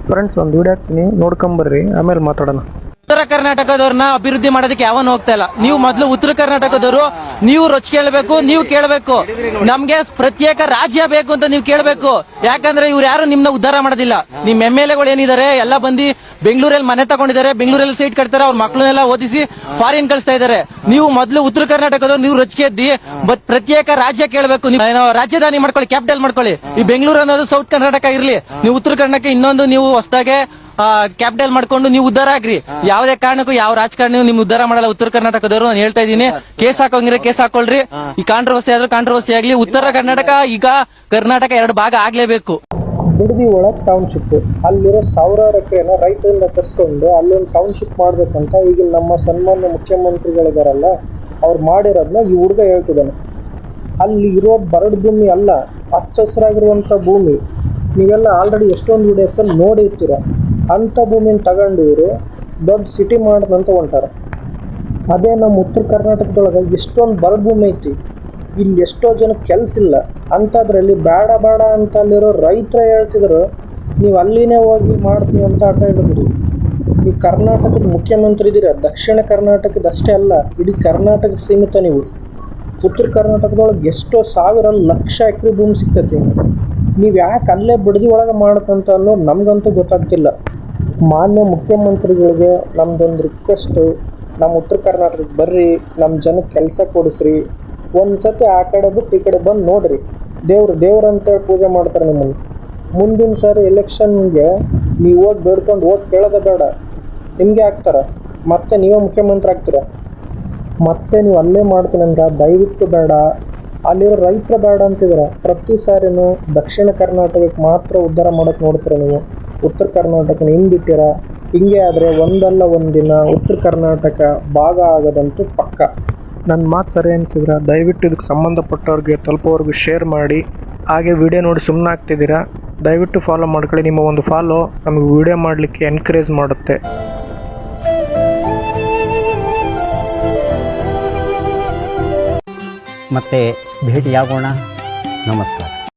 Friends ಒಂದು video ಹಾಕ್ತೀನಿ, ನೋಡ್ಕೊಂಬರ್ರಿ, ಆಮೇಲೆ ಮಾತಾಡೋಣ. ಉತ್ತರ ಕರ್ನಾಟಕದವ್ರನ್ನ ಅಭಿವೃದ್ಧಿ ಮಾಡೋದಕ್ಕೆ ಯಾವನು ಹೋಗ್ತಾ ಇಲ್ಲ. ನೀವು ಮೊದಲು ಉತ್ತರ ಕರ್ನಾಟಕದವರು ನೀವು ರೊಚ್ಚ ಕೇಳಬೇಕು, ನೀವು ಕೇಳಬೇಕು. ನಮ್ಗೆ ಪ್ರತ್ಯೇಕ ರಾಜ್ಯ ಬೇಕು ಅಂತ ನೀವು ಕೇಳಬೇಕು. ಯಾಕಂದ್ರೆ ಇವ್ರು ಯಾರು ನಿಮ್ನ ಉದ್ಧಾರ ಮಾಡೋದಿಲ್ಲ. ನಿಮ್ MLA ಗಳು ಏನಿದ್ದಾರೆ ಎಲ್ಲ ಬಂದು ಬೆಂಗಳೂರಲ್ಲಿ ಮನೆ ತಗೊಂಡಿದ್ದಾರೆ, ಬೆಂಗಳೂರಲ್ಲಿ ಸೈಟ್ ಕಟ್ತಾರೆ, ಅವ್ರ ಮಕ್ಕಳನ್ನೆಲ್ಲ ಓದಿಸಿ ಫಾರಿನ್ ಕಳಿಸ್ತಾ ಇದ್ದಾರೆ. ನೀವು ಮೊದಲು ಉತ್ತರ ಕರ್ನಾಟಕದವ್ರು ನೀವು ರೊಚ್ಚಿಗೆದ್ದಿ ಪ್ರತ್ಯೇಕ ರಾಜ್ಯ ಕೇಳಬೇಕು. ನೀವು ರಾಜಧಾನಿ ಮಾಡ್ಕೊಳ್ಳಿ, ಕ್ಯಾಪಿಟಲ್ ಮಾಡ್ಕೊಳ್ಳಿ. ಈ ಬೆಂಗಳೂರು ಅನ್ನೋದು ಸೌತ್ ಕರ್ನಾಟಕ ಇರ್ಲಿ, ನೀವು ಉತ್ತರ ಕರ್ನಾಟಕ ಇನ್ನೊಂದು ನೀವು ಹೊಸದಾಗೆ ಕ್ಯಾಪಿಟಲ್ ಮಾಡ್ಕೊಂಡು ನೀವು ಉದ್ಧಾರ ಆಗ್ರಿ. ಯಾವುದೇ ಕಾರಣಕ್ಕೂ ಯಾವ ರಾಜಕಾರಣಿ ನಿಮ್ ಉದ್ಧಾರ ಮಾಡಲ್ಲ ಉತ್ತರ ಕರ್ನಾಟಕದವರು. ನಾನು ಹೇಳ್ತಾ ಇದ್ದೀನಿ, ಕೇಸ್ ಹಾಕೋಂಗಿದ್ರೆ ಕೇಸ್ ಹಾಕೊಳ್ರಿ. ಈ ಕಾಂಟ್ರವರ್ಸಿ ಆದ್ರೂ ಕಾಂಟ್ರವರ್ಸಿ ಆಗ್ಲಿ. ಉತ್ತರ ಕರ್ನಾಟಕ ಈಗ ಕರ್ನಾಟಕ 2 ಭಾಗ ಆಗ್ಲೇಬೇಕು. ಬಿಡದಿ ಒಳಗ್ ಟೌನ್ಶಿಪ್, ಅಲ್ಲಿರೋ ಸಾವಿರಾರು ಎಕರೆನ ರೈತರಿಂದ ಕರ್ಸ್ಕೊಂಡು ಅಲ್ಲೊಂದು ಟೌನ್ಶಿಪ್ ಮಾಡ್ಬೇಕಂತ ಈಗಿನ ನಮ್ಮ ಸನ್ಮಾನ್ಯ ಮುಖ್ಯಮಂತ್ರಿಗಳಿದಾರಲ್ಲ, ಅವ್ರು ಮಾಡಿರೋದನ್ನ ಈ ಹುಡುಗ ಹೇಳ್ತಿದ್ದಾನೆ. ಅಲ್ಲಿ ಇರೋದು ಬರಡು ಭೂಮಿ ಅಲ್ಲ, ಹಚ್ಚ ಹಸಿರಾಗಿರುವಂಥ ಭೂಮಿ. ನೀವೆಲ್ಲ ಆಲ್ರೆಡಿ ಎಷ್ಟೊಂದು ವಿಡಿಯೋಸಲ್ಲಿ ನೋಡಿರ್ತೀರ. ಅಂಥ ಭೂಮಿನ ತಗೊಂಡು ಇವರು ದೊಡ್ಡ ಸಿಟಿ ಮಾಡೋದಂತ ಹೊಂಟಾರ. ಅದೇ ನಮ್ಮ ಉತ್ತರ ಕರ್ನಾಟಕದೊಳಗೆ ಎಷ್ಟೊಂದು ಬರಡು ಭೂಮಿ ಐತಿ, ಇಲ್ಲಿ ಎಷ್ಟೋ ಜನಕ್ಕೆ ಕೆಲಸ ಇಲ್ಲ. ಅಂಥದ್ರಲ್ಲಿ ಬೇಡ ಬೇಡ ಅಂತ ಅಲ್ಲಿರೋ ರೈತರ ಹೇಳ್ತಿದ್ರು, ನೀವು ಅಲ್ಲಿನೇ ಹೋಗಿ ಮಾಡ್ತೀವಿ ಅಂತ ಆಟ ಹಿಡಿದ್ರಿ. ನೀವು ಕರ್ನಾಟಕದ ಮುಖ್ಯಮಂತ್ರಿ ಇದ್ದೀರ, ದಕ್ಷಿಣ ಕರ್ನಾಟಕದ ಅಷ್ಟೇ ಅಲ್ಲ, ಇಡೀ ಕರ್ನಾಟಕಕ್ಕೆ ಸೀಮಿತ. ನೀವು ಉತ್ತರ ಕರ್ನಾಟಕದೊಳಗೆ ಎಷ್ಟೋ ಸಾವಿರ ಲಕ್ಷ ಎಕರೆ ಭೂಮಿ ಸಿಗ್ತೈತಿ. ನೀವು ಯಾಕೆ ಅಲ್ಲೇ ಬಿಡದಿ ಒಳಗೆ ಮಾಡತ್ತಂತ ಅನ್ನೋದು ನಮಗಂತೂ ಗೊತ್ತಾಗ್ತಿಲ್ಲ. ಮಾನ್ಯ ಮುಖ್ಯಮಂತ್ರಿಗಳಿಗೆ ನಮ್ದೊಂದು ರಿಕ್ವೆಸ್ಟು, ನಮ್ಮ ಉತ್ತರ ಕರ್ನಾಟಕಕ್ಕೆ ಬರ್ರಿ, ನಮ್ಮ ಜನಕ್ಕೆ ಕೆಲಸ ಕೊಡಿಸ್ರಿ. ಒಂದು ಸತಿ ಆ ಕಡೆ ಬಿಟ್ಟು ಈ ಕಡೆ ಬಂದು ನೋಡ್ರಿ. ದೇವ್ರು ಅಂತೇಳಿ ಪೂಜೆ ಮಾಡ್ತಾರೆ ನಿಮ್ಮನ್ನು. ಮುಂದಿನ ಸಾರಿ ಎಲೆಕ್ಷನ್ಗೆ ನೀವು ಹೋಗಿ ಬೇಡ್ಕೊಂಡು ಹೋಗಿ ಕೇಳೋದೇ ಬೇಡ, ನಿಮಗೆ ಹಾಕ್ತಾರೆ, ಮತ್ತೆ ನೀವೇ ಮುಖ್ಯಮಂತ್ರಿ ಆಗ್ತೀರ. ಮತ್ತೆ ನೀವು ಅಲ್ಲೇ ಮಾಡ್ತೀನಿ ಅಂದ್ರೆ ದಯವಿಟ್ಟು ಬೇಡ. ಅಲ್ಲಿರೋ ರೈತರ ಬೇಡ ಅಂತಿದ್ರೆ ಪ್ರತಿ ಸಾರಿನೂ ದಕ್ಷಿಣ ಕರ್ನಾಟಕಕ್ಕೆ ಮಾತ್ರ ಉದ್ಧಾರ ಮಾಡೋಕ್ಕೆ ನೋಡ್ತೀರ ನೀವು. ಉತ್ತರ ಕರ್ನಾಟಕನ ಹಿಂದಿಟ್ಟಿರ. ಹಿಂಗೆ ಆದರೆ ಒಂದಲ್ಲ ಒಂದಿನ ಉತ್ತರ ಕರ್ನಾಟಕ ಭಾಗ ಆಗೋದಂತೂ ಪಕ್ಕ. ನನ್ನ ಮಾತು ಸರಿ ಅನಿಸಿದ್ರೆ ದಯವಿಟ್ಟು ಇದಕ್ಕೆ ಸಂಬಂಧಪಟ್ಟವ್ರಿಗೆ ತಲುಪೋವ್ರಿಗೆ ಶೇರ್ ಮಾಡಿ. ಹಾಗೆ ವಿಡಿಯೋ ನೋಡಿ ಸುಮ್ಮನೆ ಆಗ್ತಿದ್ದೀರಾ, ದಯವಿಟ್ಟು ಫಾಲೋ ಮಾಡ್ಕೊಳ್ಳಿ. ನಿಮ್ಮ ಒಂದು ಫಾಲೋ ನಮಗೆ ವಿಡಿಯೋ ಮಾಡಲಿಕ್ಕೆ ಎನ್ಕರೇಜ್ ಮಾಡುತ್ತೆ. ಮತ್ತೆ ಭೇಟಿಯಾಗೋಣ. ನಮಸ್ಕಾರ.